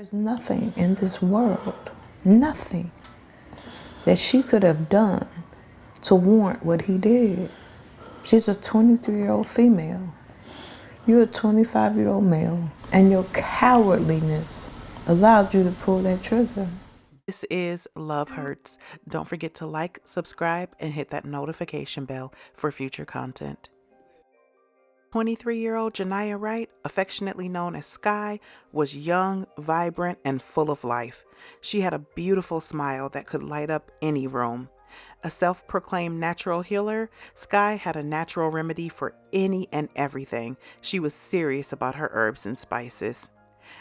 There's nothing in this world, nothing that she could have done to warrant what he did. She's a 23-year-old female. You're a 25-year-old male, and your cowardliness allowed you to pull that trigger. This is Love Hurts. Don't forget to like, subscribe, and hit that notification bell for future content. 23-year-old Jenyah Wright, affectionately known as Skyye, was young, vibrant, and full of life. She had a beautiful smile that could light up any room. A self-proclaimed natural healer, Skyye had a natural remedy for any and everything. She was serious about her herbs and spices.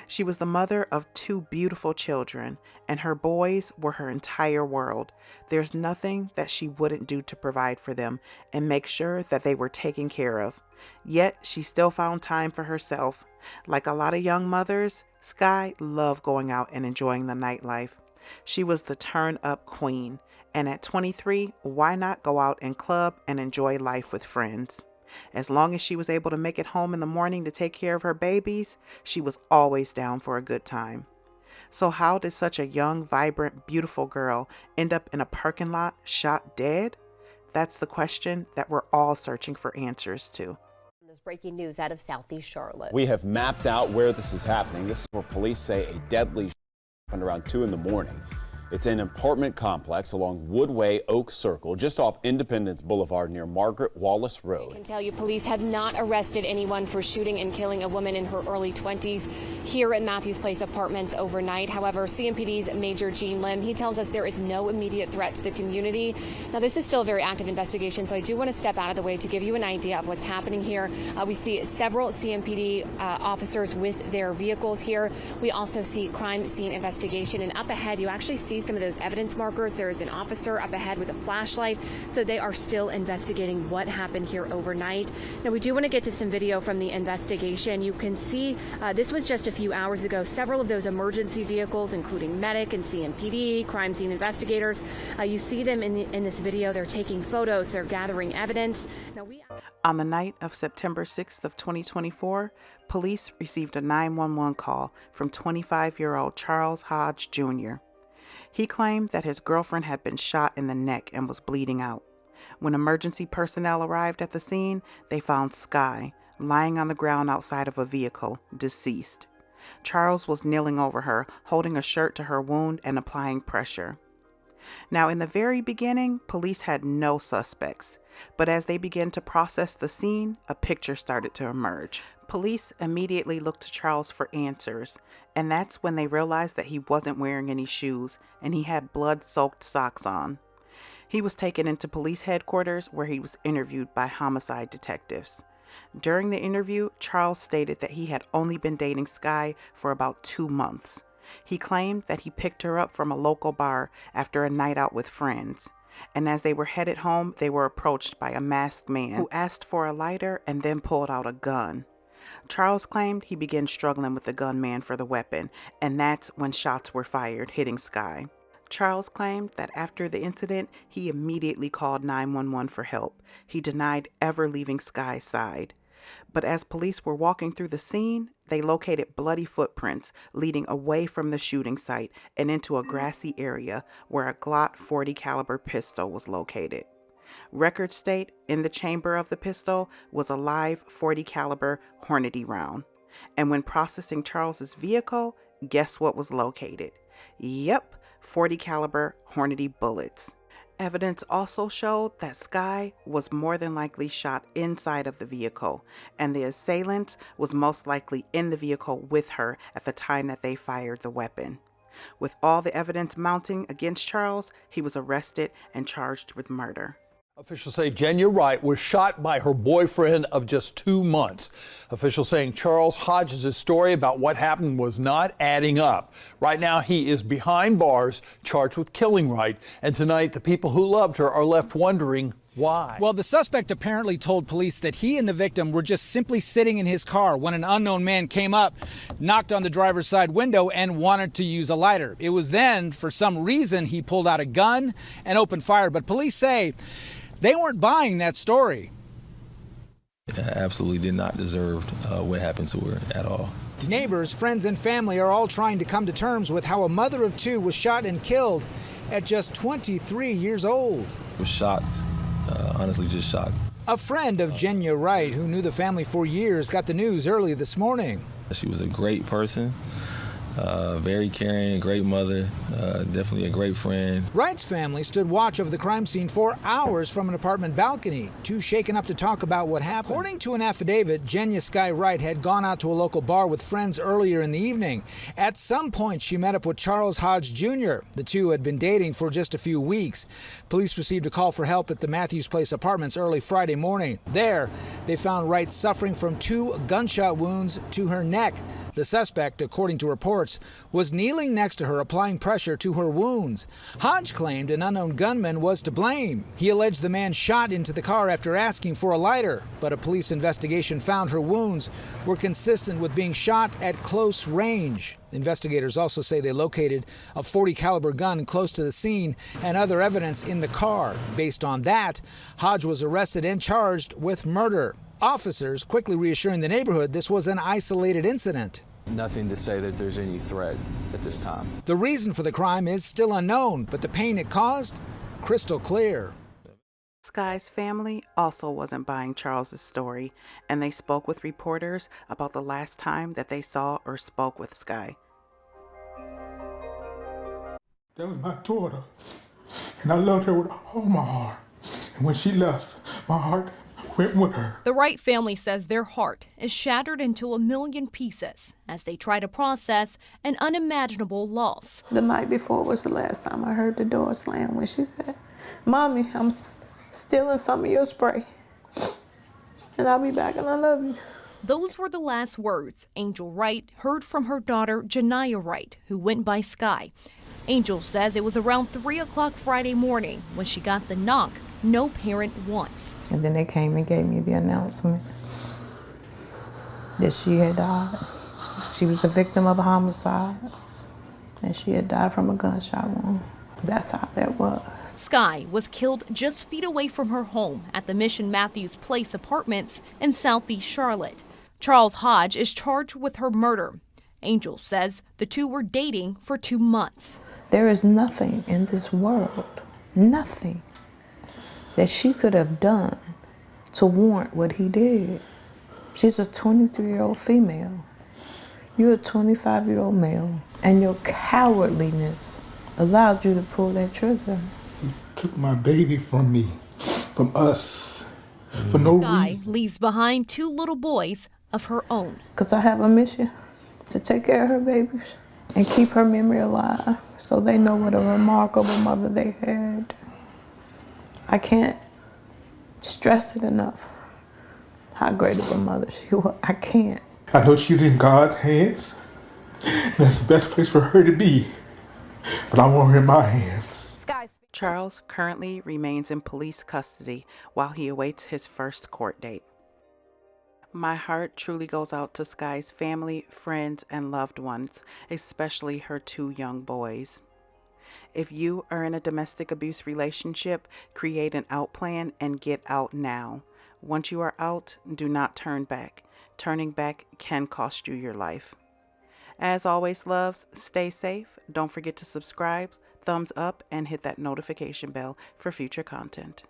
She was the mother of 2 beautiful children, and her boys were her entire world. There's nothing that she wouldn't do to provide for them and make sure that they were taken care of. Yet, she still found time for herself. Like a lot of young mothers, Skyye loved going out and enjoying the nightlife. She was the turn-up queen, and at 23, why not go out and club and enjoy life with friends? As long as she was able to make it home in the morning to take care of her babies, she was always down for a good time. So how did such a young, vibrant, beautiful girl end up in a parking lot shot dead? That's the question that we're all searching for answers to. There's breaking news out of Southeast Charlotte. We have mapped out where this is happening. This is where police say a deadly happened around 2 in the morning. It's an apartment complex along Woodway Oak Circle, just off Independence Boulevard near Margaret Wallace Road. I can tell you police have not arrested anyone for shooting and killing a woman in her early 20s here at Matthews Place Apartments overnight. However, CMPD's Major Gene Lim, he tells us there is no immediate threat to the community. Now, this is still a very active investigation, so I do want to step out of the way to give you an idea of what's happening here. We see several CMPD officers with their vehicles here. We also see crime scene investigation, and up ahead you actually see some of those evidence markers. There is an officer up ahead with a flashlight, so they are still investigating what happened here overnight. Now, we do want to get to some video from the investigation. You can see this was just a few hours ago. Several of those emergency vehicles, including medic and CMPD, crime scene investigators, you see them in this video. They're taking photos, they're gathering evidence. Now, on the night of September 6th of 2024, police received a 911 call from 25-year-old Charles Hodge Jr. He claimed that his girlfriend had been shot in the neck and was bleeding out. When emergency personnel arrived at the scene, they found Skyye lying on the ground outside of a vehicle, deceased. Charles was kneeling over her, holding a shirt to her wound and applying pressure. Now, in the very beginning, police had no suspects, but as they began to process the scene, a picture started to emerge. Police immediately looked to Charles for answers, and that's when they realized that he wasn't wearing any shoes and he had blood-soaked socks on. He was taken into police headquarters where he was interviewed by homicide detectives. During the interview, Charles stated that he had only been dating Skyye for about 2 months. He claimed that he picked her up from a local bar after a night out with friends, and as they were headed home, they were approached by a masked man who asked for a lighter and then pulled out a gun. Charles claimed he began struggling with the gunman for the weapon, and that's when shots were fired, hitting Skyye. Charles claimed that after the incident, he immediately called 911 for help. He denied ever leaving Skye's side. But as police were walking through the scene, they located bloody footprints leading away from the shooting site and into a grassy area where a Glock 40 caliber pistol was located. Records state in the chamber of the pistol was a live 40 caliber Hornady round. And when processing Charles's vehicle, guess what was located? Yep, 40 caliber Hornady bullets. Evidence also showed that Skyye was more than likely shot inside of the vehicle, and the assailant was most likely in the vehicle with her at the time that they fired the weapon. With all the evidence mounting against Charles, he was arrested and charged with murder. Officials say Jenyah Wright was shot by her boyfriend of just 2 months. Officials saying Charles Hodges' story about what happened was not adding up. Right now, he is behind bars, charged with killing Wright. And tonight, the people who loved her are left wondering why. Well, the suspect apparently told police that he and the victim were just simply sitting in his car when an unknown man came up, knocked on the driver's side window, and wanted to use a lighter. It was then, for some reason, he pulled out a gun and opened fire. But police say they weren't buying that story. I absolutely did not deserve what happened to her at all. Neighbors, friends, and family are all trying to come to terms with how a mother of two was shot and killed at just 23 years old. Was shocked, honestly just shocked. A friend of Jenyah Wright, who knew the family for years, got the news early this morning. She was a great person, very caring, great mother, definitely a great friend. Wright's family stood watch over the crime scene for hours from an apartment balcony, too shaken up to talk about what happened. According to an affidavit, Jenyah Skyye Wright had gone out to a local bar with friends earlier in the evening. At some point, she met up with Charles Hodge Jr. The two had been dating for just a few weeks. Police received a call for help at the Matthews Place apartments early Friday morning. There, they found Wright suffering from 2 gunshot wounds to her neck. The suspect, according to reports, was kneeling next to her, applying pressure to her wounds. Hodge claimed an unknown gunman was to blame. He alleged the man shot into the car after asking for a lighter, but a police investigation found her wounds were consistent with being shot at close range. Investigators also say they located a .40 caliber gun close to the scene and other evidence in the car. Based on that, Hodge was arrested and charged with murder. Officers quickly reassuring the neighborhood this was an isolated incident. Nothing to say that there's any threat at this time. The reason for the crime is still unknown, but the pain it caused, crystal clear. Skye's family also wasn't buying Charles's story, and they spoke with reporters about the last time that they saw or spoke with Skyye. That was my daughter, and I loved her with all my heart. And when she left, my heart went with her. The Wright family says their heart is shattered into a million pieces as they try to process an unimaginable loss. The night before was the last time I heard the door slam when she said, "Mommy, I'm stealing some of your spray, and I'll be back, and I love you." Those were the last words Angel Wright heard from her daughter, Jenyah Wright, who went by Skyye. Angel says it was around 3 o'clock Friday morning when she got the knock no parent wants. And then they came and gave me the announcement that she had died. She was a victim of a homicide, and she had died from a gunshot wound. That's how that was. Skyye was killed just feet away from her home at the Mission Matthews Place apartments in Southeast Charlotte. Charles Hodge is charged with her murder. Angel says the two were dating for 2 months. There is nothing in this world, nothing, that she could have done to warrant what he did. She's a 23-year-old female. You're a 25-year-old male, and your cowardliness allowed you to pull that trigger. He took my baby from me, from us, for no Skyye reason. leaves behind 2 little boys of her own. Because I have a mission to take care of her babies and keep her memory alive so they know what a remarkable mother they had. I can't stress it enough how great of a mother she was. I can't. I know she's in God's hands. That's the best place for her to be. But I want her in my hands. Charles currently remains in police custody while he awaits his first court date. My heart truly goes out to Skye's family, friends, and loved ones, especially her 2 young boys. If you are in a domestic abuse relationship, create an out plan and get out now. Once you are out, do not turn back. Turning back can cost you your life. As always, loves, stay safe. Don't forget to subscribe, thumbs up, and hit that notification bell for future content.